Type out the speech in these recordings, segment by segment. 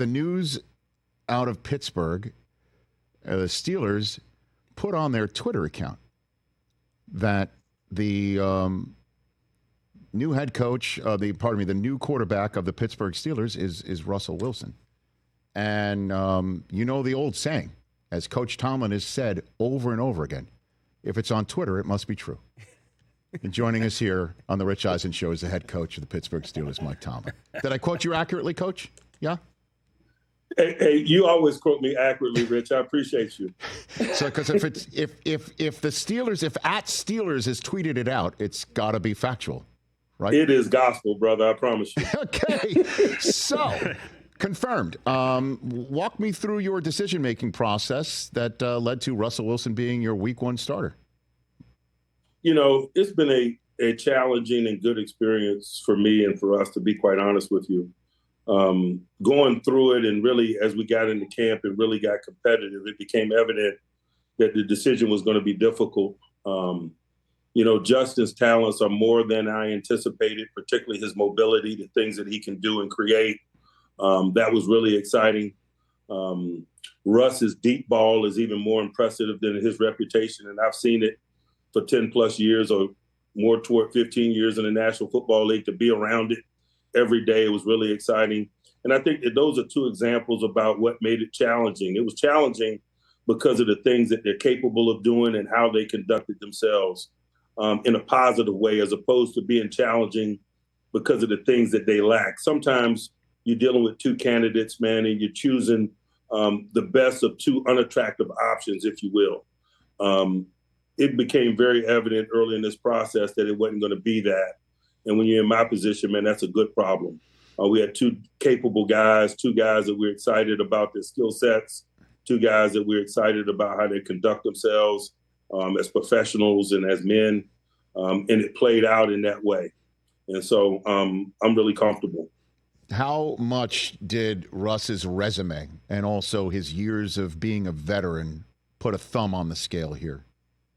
the news out of Pittsburgh, the Steelers put on their Twitter account that the new head coach, the new quarterback of the Pittsburgh Steelers is Russell Wilson. And you know the old saying, as Coach Tomlin has said over and over again, if it's on Twitter, it must be true. And joining us here on the Rich Eisen Show is the head coach of the Pittsburgh Steelers, Mike Tomlin. Did I quote you accurately, Coach? Yeah? Hey, you always quote me accurately, Rich. I appreciate you. So, because if the Steelers, if @Steelers has tweeted it out, it's got to be factual, right? It is gospel, brother. I promise you. Okay, so confirmed. Walk me through your decision-making process that led to Russell Wilson being your Week 1 starter. You know, it's been a challenging and good experience for me and for us, to be quite honest with you. Going through it, and really as we got into camp and really got competitive, it became evident that the decision was going to be difficult. You know, Justin's talents are more than I anticipated, particularly his mobility, the things that he can do and create. That was really exciting. Russ's deep ball is even more impressive than his reputation, and I've seen it for 10 plus years or more, toward 15 years in the National Football League. To be around it every day, it was really exciting. And I think that those are two examples about what made it challenging. It was challenging because of the things that they're capable of doing and how they conducted themselves in a positive way, as opposed to being challenging because of the things that they lack. Sometimes you're dealing with two candidates, man, and you're choosing the best of two unattractive options, if you will. It became very evident early in this process that it wasn't going to be that. And when you're in my position, man, that's a good problem. We had two capable guys, two guys that we're excited about their skill sets, two guys that we're excited about how they conduct themselves as professionals and as men. And it played out in that way. And so I'm really comfortable. How much did Russ's resume and also his years of being a veteran put a thumb on the scale here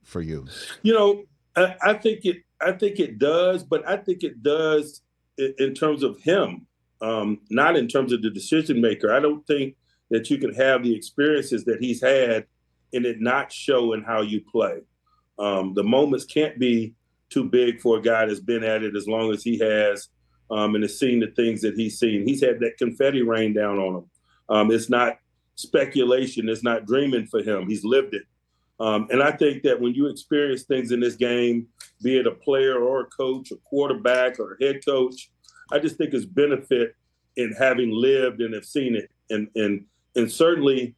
for you? You know, I think it does, but I think it does in terms of him, not in terms of the decision maker. I don't think that you can have the experiences that he's had and it not show in how you play. The moments can't be too big for a guy that's been at it as long as he has and has seen the things that he's seen. He's had that confetti rain down on him. It's not speculation. It's not dreaming for him. He's lived it. And I think that when you experience things in this game, be it a player or a coach, a quarterback or a head coach, I just think it's benefit in having lived and have seen it. And certainly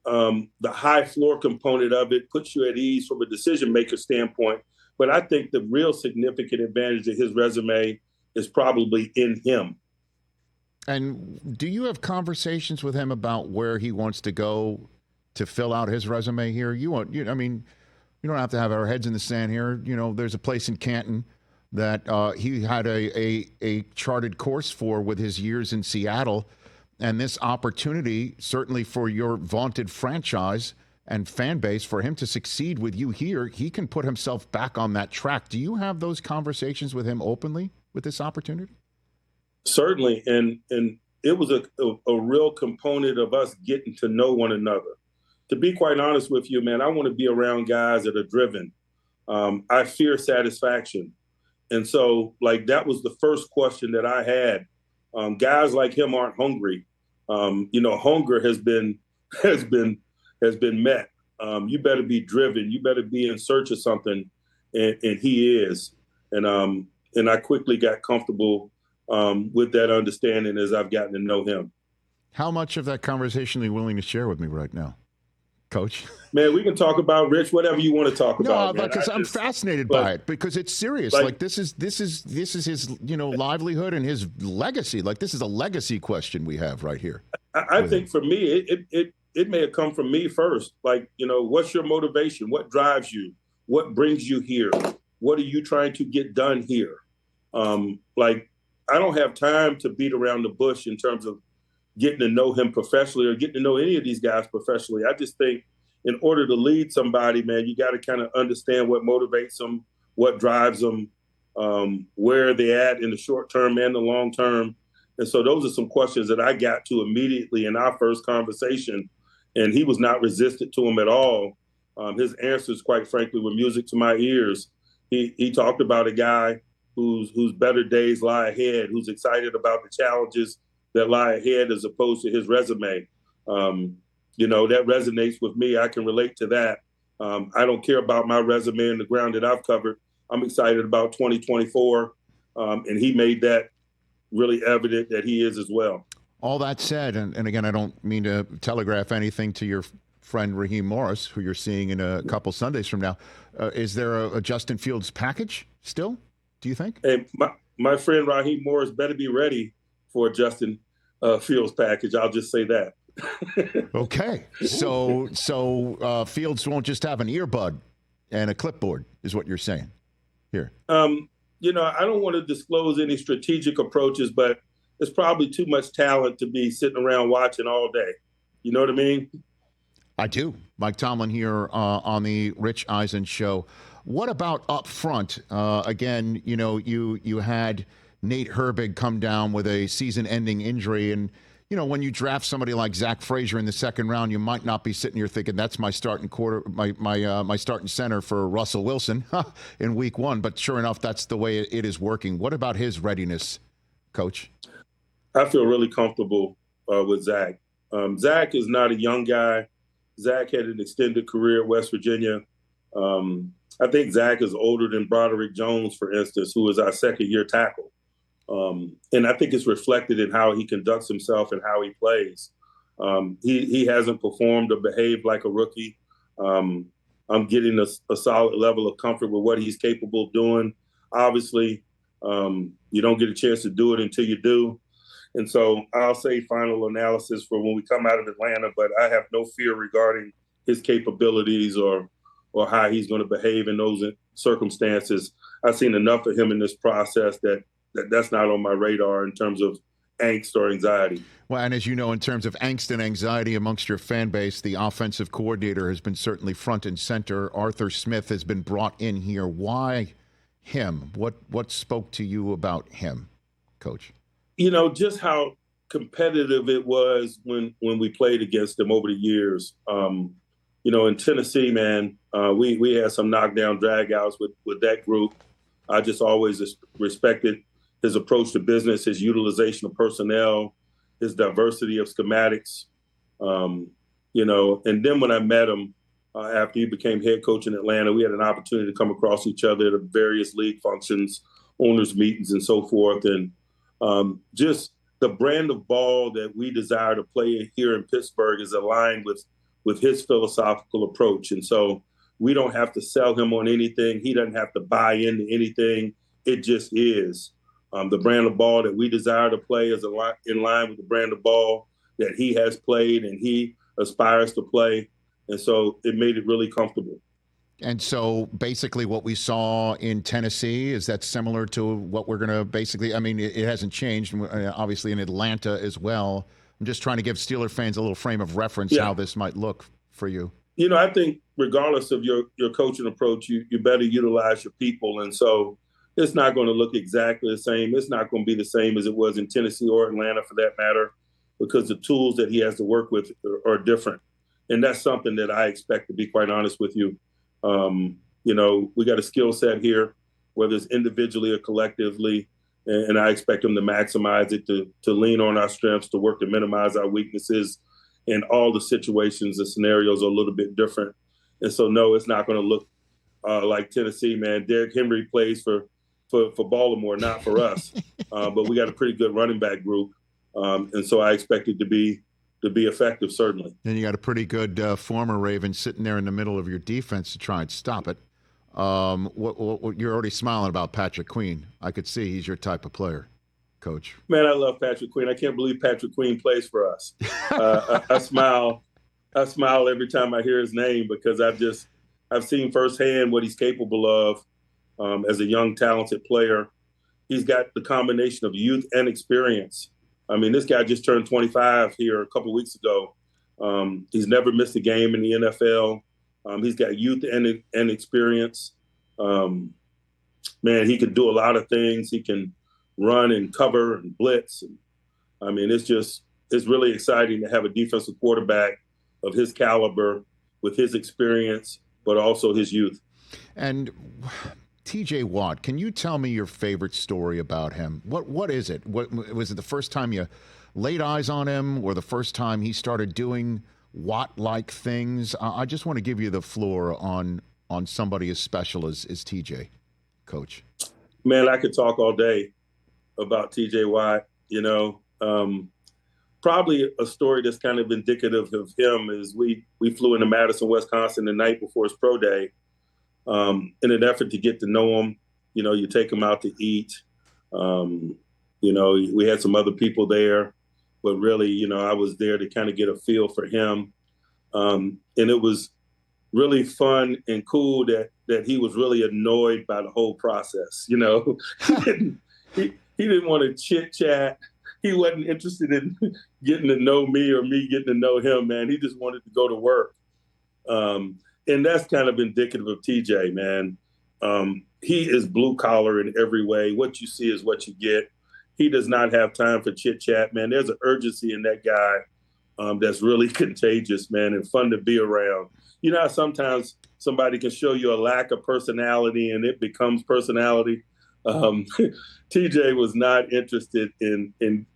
the high floor component of it puts you at ease from a decision maker standpoint. But I think the real significant advantage of his resume is probably in him. And do you have conversations with him about where he wants to go to fill out his resume here? You don't have to have our heads in the sand here. You know, there's a place in Canton that he had a charted course for with his years in Seattle. And this opportunity, certainly for your vaunted franchise and fan base, for him to succeed with you here, he can put himself back on that track. Do you have those conversations with him openly with this opportunity? Certainly. And it was a real component of us getting to know one another. To be quite honest with you, man, I want to be around guys that are driven. I fear satisfaction. And so, that was the first question that I had. Guys like him aren't hungry. Hunger has been met. You better be driven. You better be in search of something. And he is. And I quickly got comfortable with that understanding as I've gotten to know him. How much of that conversation are you willing to share with me right now, Coach? Man, we can talk about, Rich, whatever you want to talk about. No, because I'm fascinated by it, because it's serious. This is his livelihood and his legacy. This is a legacy question we have right here. I think for me, it may have come from me first. What's your motivation? What drives you? What brings you here? What are you trying to get done here? I don't have time to beat around the bush in terms of getting to know him professionally or getting to know any of these guys professionally. I just think in order to lead somebody, man, you got to kind of understand what motivates them, what drives them, where they're at in the short term and the long term. And so those are some questions that I got to immediately in our first conversation, and he was not resistant to them at all. His answers, quite frankly, were music to my ears. He talked about a guy whose better days lie ahead, who's excited about the challenges that lie ahead as opposed to his resume. That resonates with me. I can relate to that. I don't care about my resume and the ground that I've covered. I'm excited about 2024, and he made that really evident that he is as well. All that said, and again, I don't mean to telegraph anything to your friend Raheem Morris, who you're seeing in a couple Sundays from now. Is there a Justin Fields package still, do you think? Hey, my friend Raheem Morris better be ready for a Justin Fields package. I'll just say that. Okay. So Fields won't just have an earbud and a clipboard, is what you're saying here. I don't want to disclose any strategic approaches, but it's probably too much talent to be sitting around watching all day. You know what I mean? I do. Mike Tomlin here on the Rich Eisen Show. What about up front? Again, you had Nate Herbig come down with a season-ending injury, and when you draft somebody like Zach Frazier in the second round, you might not be sitting here thinking that's my starting my starting center for Russell Wilson in week one. But sure enough, that's the way it is working. What about his readiness, Coach? I feel really comfortable with Zach. Zach is not a young guy. Zach had an extended career at West Virginia. I think Zach is older than Broderick Jones, for instance, who is our second-year tackle. And I think it's reflected in how he conducts himself and how he plays. He hasn't performed or behaved like a rookie. I'm getting a solid level of comfort with what he's capable of doing. Obviously, you don't get a chance to do it until you do. And so I'll say final analysis for when we come out of Atlanta, but I have no fear regarding his capabilities or how he's going to behave in those circumstances. I've seen enough of him in this process that's not on my radar in terms of angst or anxiety. Well, and as you know, in terms of angst and anxiety amongst your fan base, the offensive coordinator has been certainly front and center. Arthur Smith has been brought in here. Why him? What spoke to you about him, Coach? Just how competitive it was when we played against them over the years. In Tennessee, man, we had some knockdown dragouts with that group. I just always respected his approach to business, his utilization of personnel, his diversity of schematics. And then when I met him after he became head coach in Atlanta, we had an opportunity to come across each other at various league functions, owners' meetings, and so forth. And just the brand of ball that we desire to play here in Pittsburgh is aligned with his philosophical approach. And so we don't have to sell him on anything. He doesn't have to buy into anything. It just is. The brand of ball that we desire to play is in line with the brand of ball that he has played and he aspires to play. And so it made it really comfortable. And so basically what we saw in Tennessee, is that similar to what we're going to basically, I mean, it hasn't changed, obviously in Atlanta as well. I'm just trying to give Steeler fans a little frame of reference how this might look for you. I think regardless of your coaching approach, you better utilize your people. And so it's not going to look exactly the same. It's not going to be the same as it was in Tennessee or Atlanta for that matter, because the tools that he has to work with are different. And that's something that I expect, to be quite honest with you. We got a skill set here, whether it's individually or collectively, and I expect him to maximize it, to lean on our strengths, to work to minimize our weaknesses. And all the situations and scenarios are a little bit different. And so, no, it's not going to look like Tennessee, man. Derrick Henry plays for Baltimore, not for us. But we got a pretty good running back group. And so I expect it to be effective, certainly. And you got a pretty good former Raven sitting there in the middle of your defense to try and stop it. What you're already smiling about Patrick Queen. I could see he's your type of player, Coach. Man, I love Patrick Queen. I can't believe Patrick Queen plays for us. I smile every time I hear his name, because I've seen firsthand what he's capable of as a young, talented player. He's got the combination of youth and experience. I mean, this guy just turned 25 here a couple of weeks ago. He's never missed a game in the NFL. He's got youth and experience. Man, he can do a lot of things. He can run and cover and blitz. I mean, it's really exciting to have a defensive quarterback of his caliber with his experience, but also his youth. And TJ Watt, can you tell me your favorite story about him? What is it? What was it, the first time you laid eyes on him, or the first time he started doing Watt-like things? I just want to give you the floor on somebody as special as TJ, Coach. Man, I could talk all day about TJ Watt. Probably a story that's kind of indicative of him is we flew into Madison, Wisconsin the night before his pro day in an effort to get to know him. You take him out to eat. We had some other people there, but really, I was there to kind of get a feel for him. And it was really fun and cool that he was really annoyed by the whole process. He didn't want to chit chat. He wasn't interested in getting to know me or me getting to know him, man. He just wanted to go to work. And that's kind of indicative of TJ, man. He is blue collar in every way. What you see is what you get. He does not have time for chit chat, man. There's an urgency in that guy that's really contagious, man, and fun to be around. You know how sometimes somebody can show you a lack of personality and it becomes personality? TJ was not interested in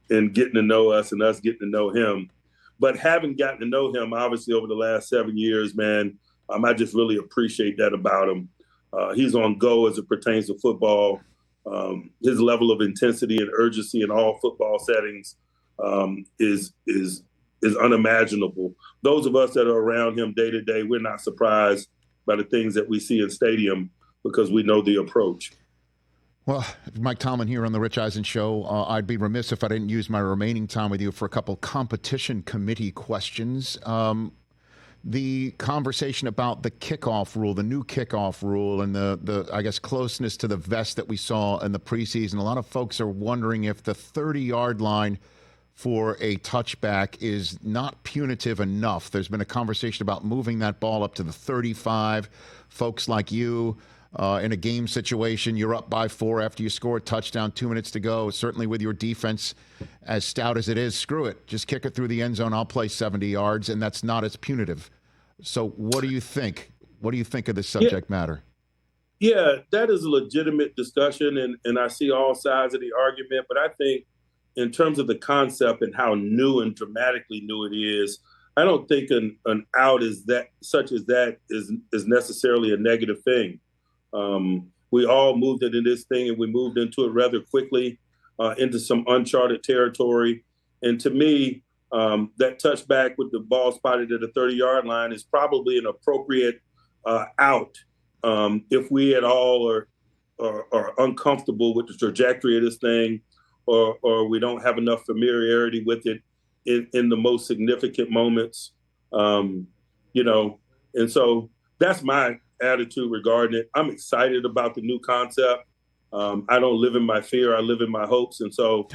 getting to know us and us getting to know him. But having gotten to know him, obviously, over the last 7 years, man, I just really appreciate that about him. He's on go as it pertains to football. His level of intensity and urgency in all football settings is unimaginable. Those of us that are around him day to day, we're not surprised by the things that we see in stadium because we know the approach. Well, Mike Tomlin here on the Rich Eisen Show. I'd be remiss if I didn't use my remaining time with you for a couple competition committee questions. The conversation about the kickoff rule, the new kickoff rule, and the I guess closeness to the vest that we saw in the preseason. A lot of folks are wondering if the 30-yard line for a touchback is not punitive enough. There's been a conversation about moving that ball up to the 35. Folks like you, in a game situation, you're up by 4 after you score a touchdown, 2 minutes to go. Certainly with your defense as stout as it is, screw it. Just kick it through the end zone. I'll play 70 yards, and that's not as punitive. So what do you think? What do you think of this subject matter? Yeah, that is a legitimate discussion, and I see all sides of the argument. But I think in terms of the concept and how new and dramatically new it is, I don't think an out is that such as that is necessarily a negative thing. We all moved into this thing, and we moved into it rather quickly, into some uncharted territory. And to me, that touchback with the ball spotted at the 30-yard line is probably an appropriate out. If we at all are uncomfortable with the trajectory of this thing, or we don't have enough familiarity with it in the most significant moments, and so that's my attitude regarding it. I'm excited about the new concept. I don't live in my fear. I live in my hopes. And so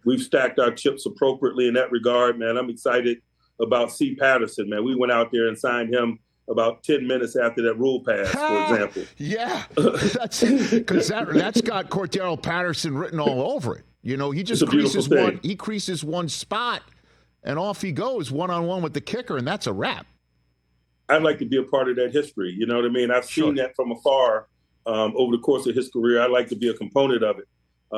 we've stacked our chips appropriately in that regard, man. I'm excited about C. Patterson, man. We went out there and signed him about 10 minutes after that rule pass, for example. Yeah, because that's got Cordero Patterson written all over it. He just creases one spot, and off he goes one-on-one with the kicker, and that's a wrap. I'd like to be a part of that history. You know what I mean? I've seen that from afar over the course of his career. I'd like to be a component of it,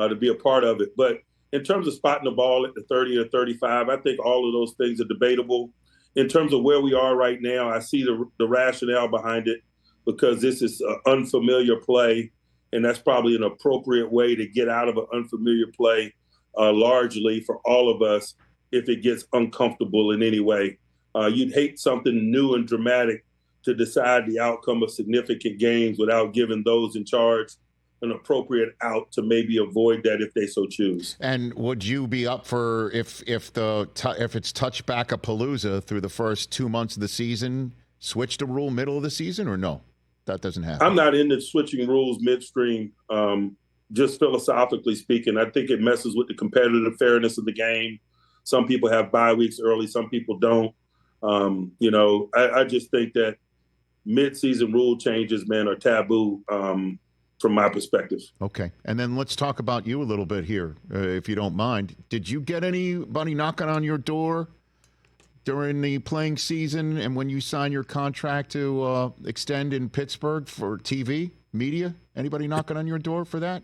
to be a part of it. But in terms of spotting the ball at the 30 or 35, I think all of those things are debatable. In terms of where we are right now, I see the rationale behind it because this is an unfamiliar play, and that's probably an appropriate way to get out of an unfamiliar play largely for all of us if it gets uncomfortable in any way. You'd hate something new and dramatic to decide the outcome of significant games without giving those in charge an appropriate out to maybe avoid that if they so choose. And would you be up for if it's touchback-a-palooza through the first 2 months of the season, switch the rule middle of the season, or no? That doesn't happen. I'm not into switching rules midstream. Just philosophically speaking, I think it messes with the competitive fairness of the game. Some people have bye weeks early, some people don't. I just think that mid-season rule changes, man, are taboo. from my perspective. Okay. And then let's talk about you a little bit here, if you don't mind. Did you get anybody knocking on your door during the playing season and when you signed your contract to extend in Pittsburgh for TV, media? Anybody knocking on your door for that,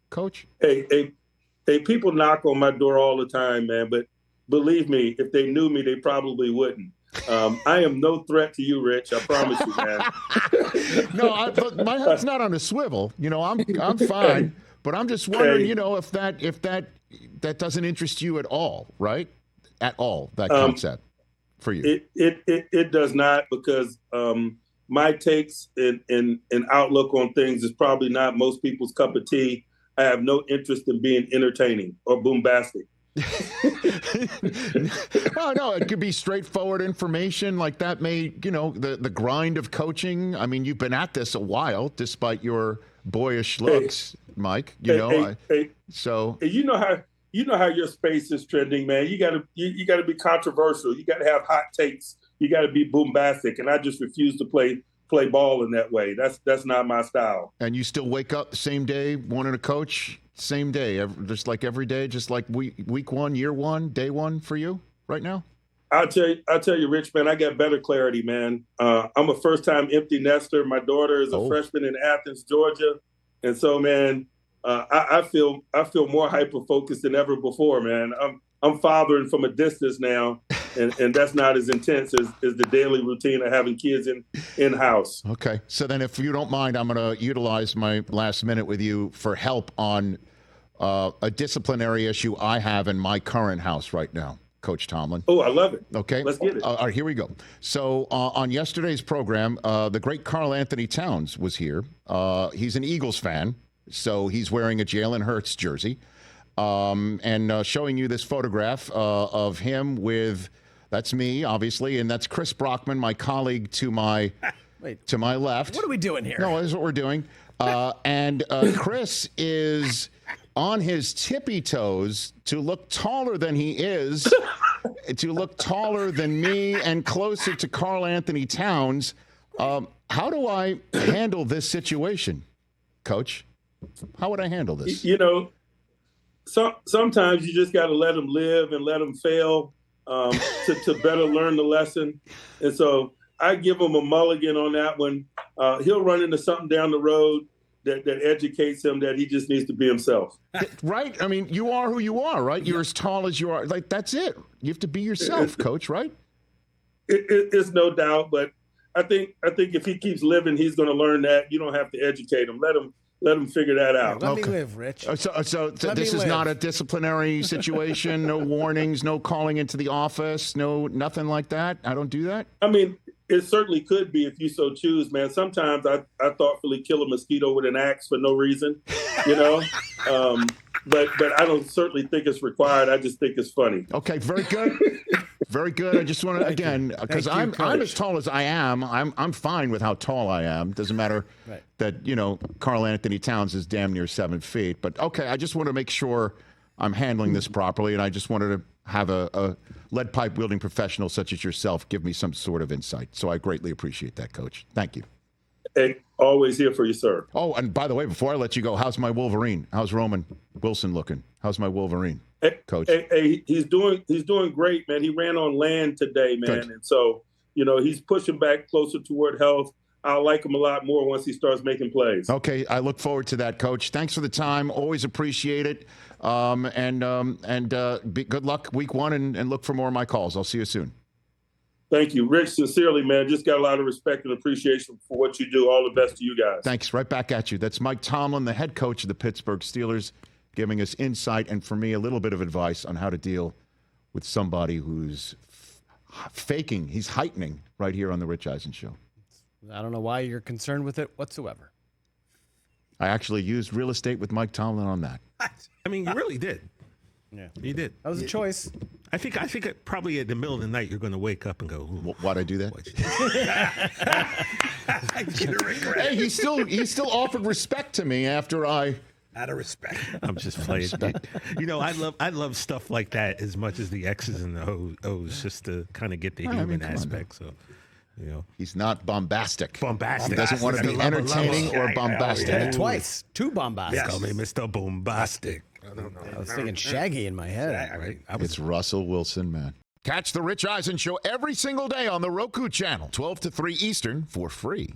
Coach? Hey, people knock on my door all the time, man. But believe me, if they knew me, they probably wouldn't. I am no threat to you, Rich. I promise you, man. No, my head's not on a swivel. I'm fine. But I'm just wondering, if that doesn't interest you at all, right? At all, that concept for you. It does not, because my takes and outlook on things is probably not most people's cup of tea. I have no interest in being entertaining or bombastic. Oh, no, it could be straightforward information like that. The grind of coaching. I mean, you've been at this a while, despite your boyish looks, Mike. So you know how your space is trending, man. You gotta be controversial. You gotta have hot takes. You gotta be bombastic, and I just refuse to play ball in that way. That's not my style. And you still wake up the same day wanting to coach. Same day, just like every day, just like week one, year one, day one for you right now? I'll tell you, Rich, man, I got better clarity, man. I'm a first-time empty nester. My daughter is a freshman in Athens, Georgia. And so, man, I feel more hyper-focused than ever before, man. I'm fathering from a distance now, and that's not as intense as the daily routine of having kids in-house. Okay. So then if you don't mind, I'm going to utilize my last minute with you for help on a disciplinary issue I have in my current house right now, Coach Tomlin. Oh, I love it. Okay. Let's get it. All right, here we go. So on yesterday's program, the great Karl Anthony Towns was here. He's an Eagles fan, so he's wearing a Jalen Hurts jersey. And showing you this photograph of him with, that's me, obviously, and that's Chris Brockman, my colleague to my left. What are we doing here? No, this is what we're doing. And Chris is on his tippy toes to look taller than he is, to look taller than me and closer to Karl Anthony Towns. How do I handle this situation, Coach? How would I handle this? Sometimes you just got to let them live and let them fail to better learn the lesson. And so I give him a mulligan on that one. He'll run into something down the road that educates him that he just needs to be himself. Right? I mean, you are who you are, right? You're as tall as you are. Like, that's it. You have to be yourself, Coach, right? It's no doubt. But I think if he keeps living, he's going to learn that. You don't have to educate him. Let him figure that out. Let me live, Rich. So this is not a disciplinary situation, no warnings, no calling into the office, nothing like that? I don't do that? I mean, it certainly could be if you so choose, man. Sometimes I thoughtfully kill a mosquito with an axe for no reason, but I don't certainly think it's required. I just think it's funny. Okay, very good. Very good. I just want to, again, because I'm as tall as I am. I'm fine with how tall I am. Doesn't matter that, Karl Anthony Towns is damn near 7 feet. But, okay, I just want to make sure I'm handling this properly, and I just wanted to have a lead pipe wielding professional such as yourself give me some sort of insight. So I greatly appreciate that, Coach. Thank you. Hey, always here for you, sir. Oh, and by the way, before I let you go, how's my Wolverine? How's Roman Wilson looking? How's my Wolverine, Coach? Hey, he's doing great, man. He ran on land today, man. Good. And so, he's pushing back closer toward health. I'll like him a lot more once he starts making plays. Okay, I look forward to that, Coach. Thanks for the time. Always appreciate it. And good luck week one, and look for more of my calls. I'll see you soon. Thank you. Rich, sincerely, man, just got a lot of respect and appreciation for what you do. All the best to you guys. Thanks. Right back at you. That's Mike Tomlin, the head coach of the Pittsburgh Steelers, giving us insight and, for me, a little bit of advice on how to deal with somebody who's faking. He's heightening right here on the Rich Eisen Show. I don't know why you're concerned with it whatsoever. I actually used real estate with Mike Tomlin on that. I mean, you really did. Yeah, you did. That was a choice. I think probably in the middle of the night you're going to wake up and go, "Why'd I do that?" I'm gonna regret. Hey, he still offered respect to me after I. Out of respect. I'm just playing. I love stuff like that as much as the X's and the O's, just to kind of get the human aspect. So. You know, He's not bombastic. bombastic. He doesn't want to be entertaining or bombastic. Did it twice. Two bombastic. Call me Mr. Bombastic. I was thinking Shaggy in my head. Right? It's Russell Wilson, man. Catch the Rich Eisen Show every single day on the Roku channel, 12 to 3 Eastern, for free.